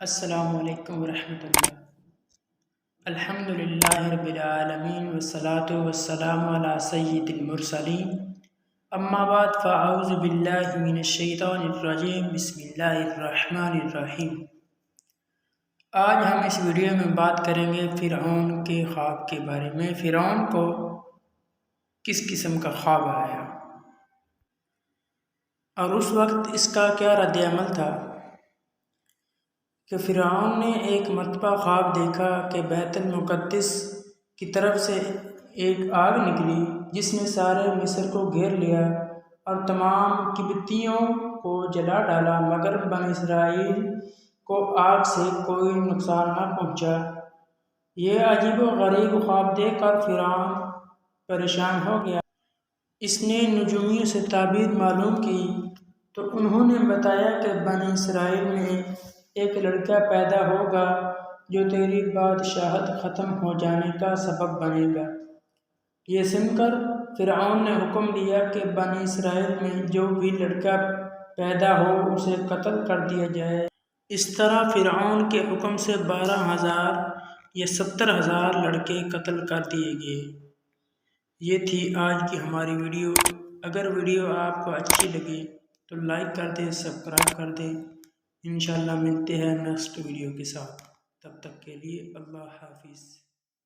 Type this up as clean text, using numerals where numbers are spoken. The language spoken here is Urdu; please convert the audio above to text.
السلام علیکم ورحمۃ اللہ۔ الحمدللہ رب العالمین والصلاة والسلام علی سید المرسلین، اما بعد فاعوذ باللہ من الشیطان الرجیم، بسم اللہ الرحمن الرحیم۔ آج ہم اس ویڈیو میں بات کریں گے فرعون کے خواب کے بارے میں۔ فرعون کو کس قسم کا خواب آیا اور اس وقت اس کا کیا رد عمل تھا کہ فرعون نے ایک مرتبہ خواب دیکھا کہ بیت المقدس کی طرف سے ایک آگ نکلی جس نے سارے مصر کو گھیر لیا اور تمام قبطیوں کو جلا ڈالا، مگر بنی اسرائیل کو آگ سے کوئی نقصان نہ پہنچا۔ یہ عجیب و غریب خواب دیکھ کر فرعون پریشان ہو گیا۔ اس نے نجومیوں سے تعبیر معلوم کی تو انہوں نے بتایا کہ بنی اسرائیل میں ایک لڑکا پیدا ہوگا جو تیری بادشاہت ختم ہو جانے کا سبب بنے گا۔ یہ سن کر فرعون نے حکم دیا کہ بنی اسرائیل میں جو بھی لڑکا پیدا ہو اسے قتل کر دیا جائے۔ اس طرح فرعون کے حکم سے 12,000 یا 70,000 لڑکے قتل کر دیے گئے۔ یہ تھی آج کی ہماری ویڈیو۔ اگر ویڈیو آپ کو اچھی لگے تو لائک کر دیں، سبسکرائب کر دیں۔ انشاءاللہ ملتے ہیں نیکسٹ ویڈیو کے ساتھ، تب تک کے لیے اللہ حافظ۔